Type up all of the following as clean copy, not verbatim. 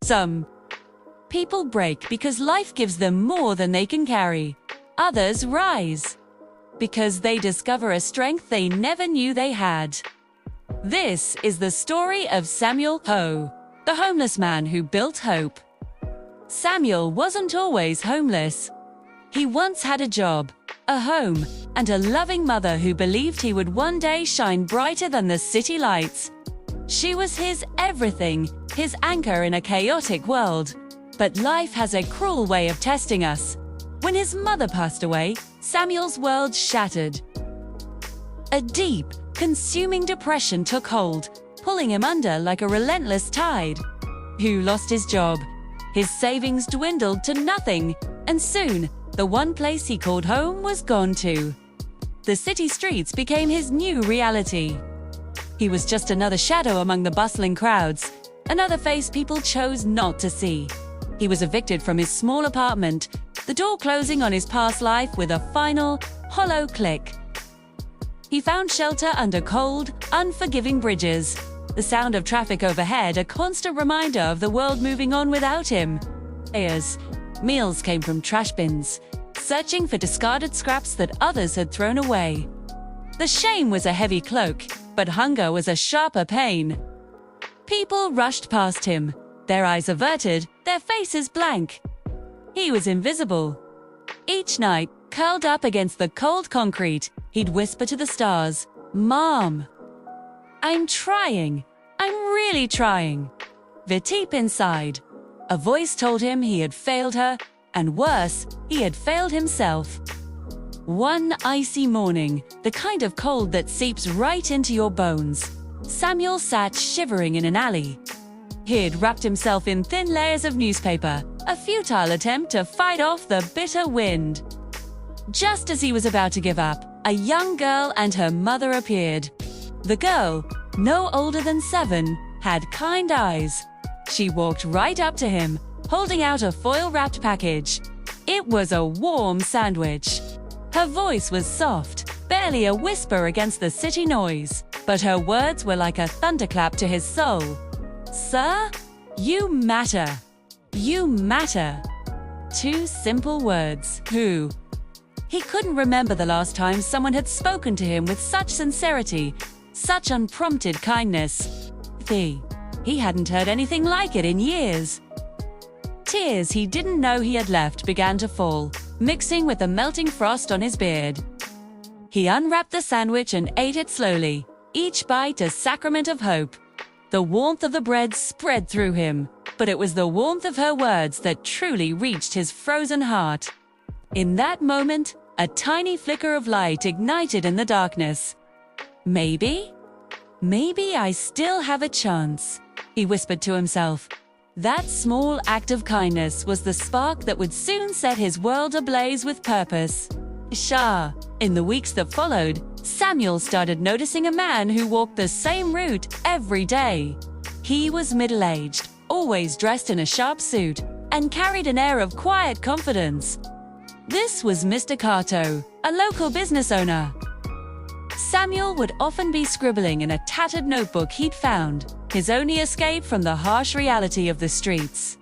Some people break because life gives them more than they can carry. Others rise because they discover a strength they never knew they had. This is the story of Samuel Ho, the homeless man who built hope. Samuel wasn't always homeless. He once had a job, a home, and a loving mother who believed he would one day shine brighter than the city lights. She was his everything, his anchor in a chaotic world. But life has a cruel way of testing us. When his mother passed away, Samuel's world shattered. A deep, consuming depression took hold, pulling him under like a relentless tide. He lost his job. His savings dwindled to nothing, and soon, the one place he called home was gone too. The city streets became his new reality. He was just another shadow among the bustling crowds, another face people chose not to see. He was evicted from his small apartment, the door closing on his past life with a final, hollow click. He found shelter under cold, unforgiving bridges, the sound of traffic overhead a constant reminder of the world moving on without him. Meals came from trash bins, searching for discarded scraps that others had thrown away. The shame was a heavy cloak, but hunger was a sharper pain. People rushed past him, their eyes averted, their faces blank. He was invisible. Each night, curled up against the cold concrete, he'd whisper to the stars, "Mom, I'm trying. I'm really trying." But deep inside, a voice told him he had failed her, and worse, he had failed himself. One icy morning, the kind of cold that seeps right into your bones, Samuel sat shivering in an alley. He'd wrapped himself in thin layers of newspaper, a futile attempt to fight off the bitter wind. Just as he was about to give up, a young girl and her mother appeared. The girl, no older than 7, had kind eyes. She walked right up to him, holding out a foil-wrapped package. It was a warm sandwich. Her voice was soft, barely a whisper against the city noise, but her words were like a thunderclap to his soul. "Sir, you matter. You matter." 2 simple words. Who? He couldn't remember the last time someone had spoken to him with such sincerity, such unprompted kindness. He hadn't heard anything like it in years. Tears he didn't know he had left began to fall, mixing with the melting frost on his beard. He unwrapped the sandwich and ate it slowly, each bite a sacrament of hope. The warmth of the bread spread through him, but it was the warmth of her words that truly reached his frozen heart. In that moment, a tiny flicker of light ignited in the darkness. Maybe I still have a chance, he whispered to himself. That small act of kindness was the spark that would soon set his world ablaze with purpose. In the weeks that followed, Samuel started noticing a man who walked the same route every day. He was middle-aged, always dressed in a sharp suit, and carried an air of quiet confidence. This was Mr. Cato, a local business owner. Samuel would often be scribbling in a tattered notebook he'd found, his only escape from the harsh reality of the streets.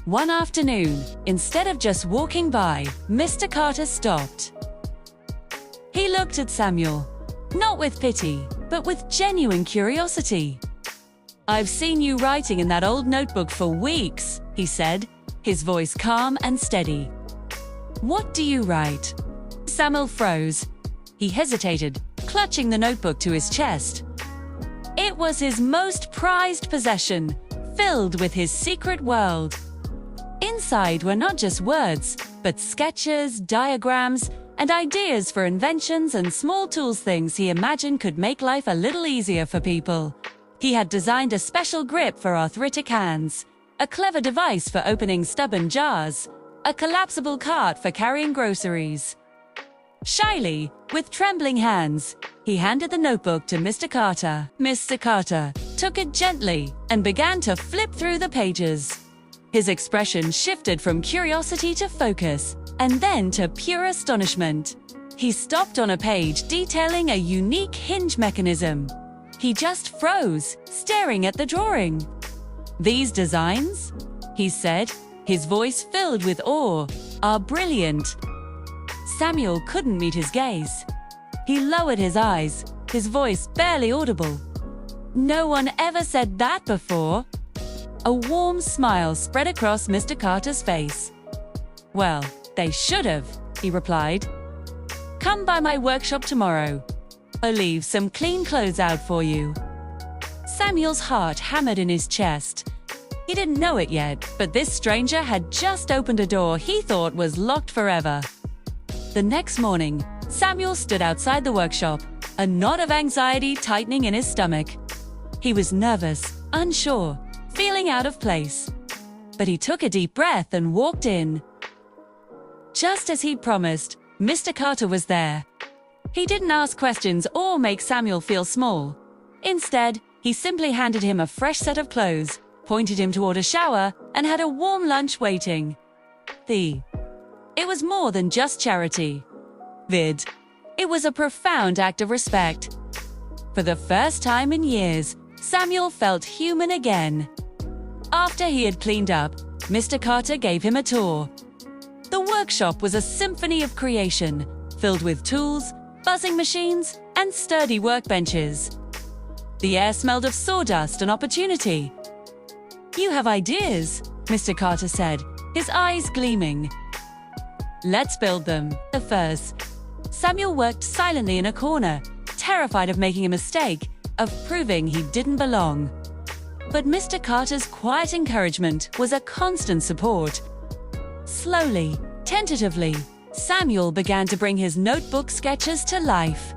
One afternoon, instead of just walking by, Mr. Carter stopped. He looked at Samuel, not with pity, but with genuine curiosity. "I've seen you writing in that old notebook for weeks," he said, his voice calm and steady. "What do you write?" Samuel froze. He hesitated, clutching the notebook to his chest. It was his most prized possession, filled with his secret world. Inside were not just words, but sketches, diagrams, and ideas for inventions and small tools, things he imagined could make life a little easier for people. He had designed a special grip for arthritic hands, a clever device for opening stubborn jars, a collapsible cart for carrying groceries. Shyly, with trembling hands, he handed the notebook to Mr. Carter. Mr. Carter took it gently and began to flip through the pages. His expression shifted from curiosity to focus, and then to pure astonishment. He stopped on a page detailing a unique hinge mechanism. He just froze, staring at the drawing. "These designs," he said, his voice filled with awe, "are brilliant." Samuel couldn't meet his gaze. He lowered his eyes, his voice barely audible. "No one ever said that before." A warm smile spread across Mr. Carter's face. "Well, they should have," he replied. "Come by my workshop tomorrow. I'll leave some clean clothes out for you." Samuel's heart hammered in his chest. He didn't know it yet, but this stranger had just opened a door he thought was locked forever. The next morning, Samuel stood outside the workshop, a knot of anxiety tightening in his stomach. He was nervous, unsure, feeling out of place. But he took a deep breath and walked in. Just as he'd promised, Mr. Carter was there. He didn't ask questions or make Samuel feel small. Instead, he simply handed him a fresh set of clothes, pointed him toward a shower, and had a warm lunch waiting. It was more than just charity. It was a profound act of respect. For the first time in years, Samuel felt human again. After he had cleaned up, Mr. Carter gave him a tour. The workshop was a symphony of creation, filled with tools, buzzing machines, and sturdy workbenches. The air smelled of sawdust and opportunity. "You have ideas," Mr. Carter said, his eyes gleaming. "Let's build them." At first, Samuel worked silently in a corner, terrified of making a mistake, of proving he didn't belong. But Mr. Carter's quiet encouragement was a constant support. Slowly, tentatively, Samuel began to bring his notebook sketches to life.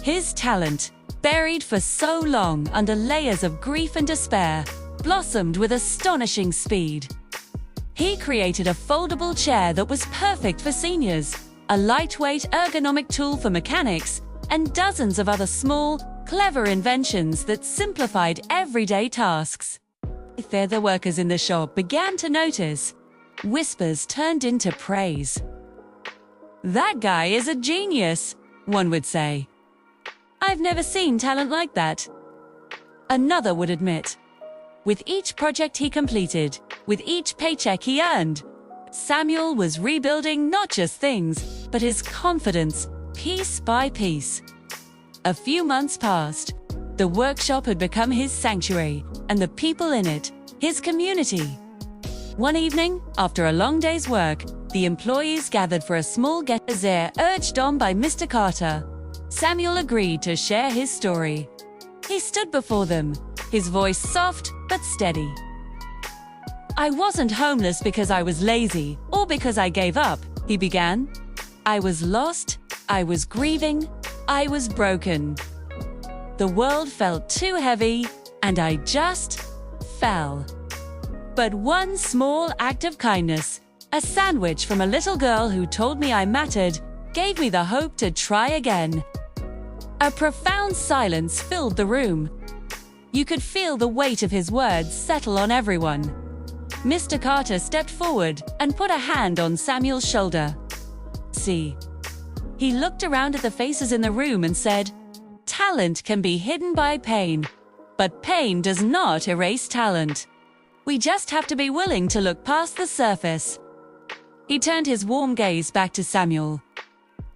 His talent, buried for so long under layers of grief and despair, blossomed with astonishing speed. He created a foldable chair that was perfect for seniors, a lightweight ergonomic tool for mechanics, and dozens of other small, clever inventions that simplified everyday tasks. The other workers in the shop began to notice. Whispers turned into praise. "That guy is a genius," one would say. "I've never seen talent like that." Another would admit. With each project he completed, with each paycheck he earned, Samuel was rebuilding not just things, but his confidence, piece by piece. A few months passed. The workshop had become his sanctuary, and the people in it, his community. One evening, after a long day's work, the employees gathered for a small get-together urged on by Mr. Carter. Samuel agreed to share his story. He stood before them, his voice soft but steady. "I wasn't homeless because I was lazy or because I gave up," he began. "I was lost, I was grieving, I was broken. The world felt too heavy, and I just fell. But one small act of kindness, a sandwich from a little girl who told me I mattered, gave me the hope to try again." A profound silence filled the room. You could feel the weight of his words settle on everyone. Mr. Carter stepped forward and put a hand on Samuel's shoulder. "See." He looked around at the faces in the room and said, "Talent can be hidden by pain, but pain does not erase talent. We just have to be willing to look past the surface." He turned his warm gaze back to Samuel.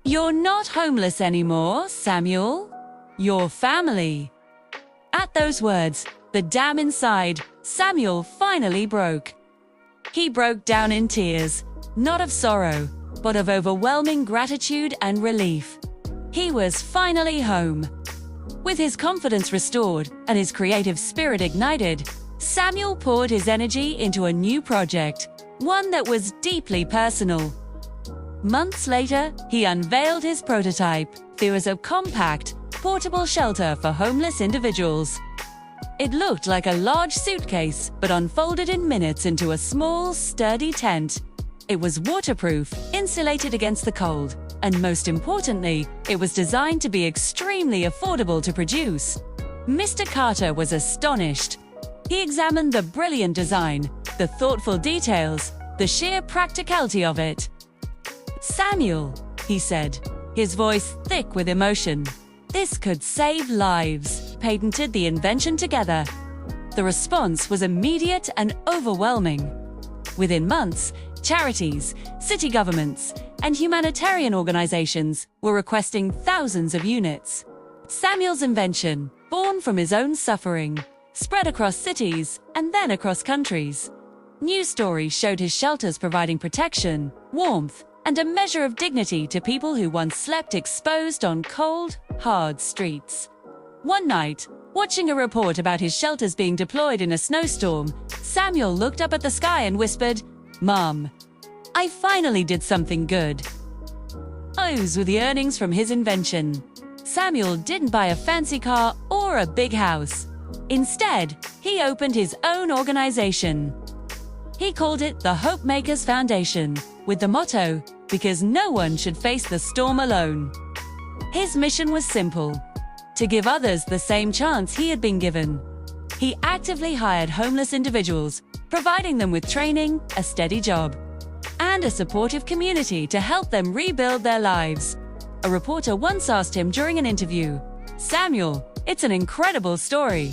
"You're not homeless anymore, Samuel. You're family." At those words, the dam inside Samuel finally broke. He broke down in tears, not of sorrow, but of overwhelming gratitude and relief. He was finally home. With his confidence restored and his creative spirit ignited, Samuel poured his energy into a new project, one that was deeply personal. Months later, he unveiled his prototype. It was a compact, portable shelter for homeless individuals. It looked like a large suitcase, but unfolded in minutes into a small, sturdy tent. It was waterproof, insulated against the cold, and most importantly, it was designed to be extremely affordable to produce. Mr. Carter was astonished. He examined the brilliant design, the thoughtful details, the sheer practicality of it. "Samuel," he said, his voice thick with emotion, "this could save lives." Patented the invention together. The response was immediate and overwhelming. Within months, charities, city governments, and humanitarian organizations were requesting thousands of units. Samuel's invention, born from his own suffering, spread across cities and then across countries. News stories showed his shelters providing protection, warmth, and a measure of dignity to people who once slept exposed on cold, hard streets. One night, watching a report about his shelters being deployed in a snowstorm, Samuel looked up at the sky and whispered, "Mom, I finally did something good." Those were the earnings from his invention. Samuel didn't buy a fancy car or a big house. Instead, he opened his own organization. He called it the Hope Makers Foundation, with the motto, "Because no one should face the storm alone." His mission was simple: to give others the same chance he had been given. He actively hired homeless individuals, providing them with training, a steady job, and a supportive community to help them rebuild their lives. A reporter once asked him during an interview, "Samuel, it's an incredible story.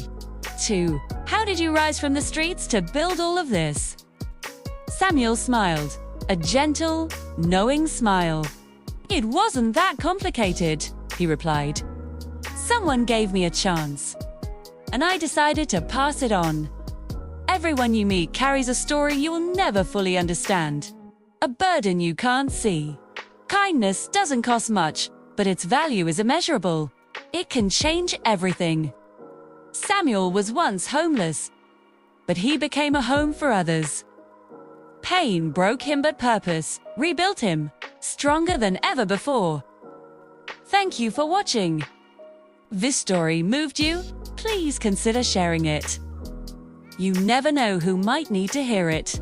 2. How did you rise from the streets to build all of this?" Samuel smiled, a gentle, knowing smile. "It wasn't that complicated," he replied. "Someone gave me a chance, and I decided to pass it on." Everyone you meet carries a story you will never fully understand, a burden you can't see. Kindness doesn't cost much, but its value is immeasurable. It can change everything. Samuel was once homeless, but he became a home for others. Pain broke him, but purpose rebuilt him, stronger than ever before. Thank you for watching. This story moved you? Please consider sharing it. You never know who might need to hear it.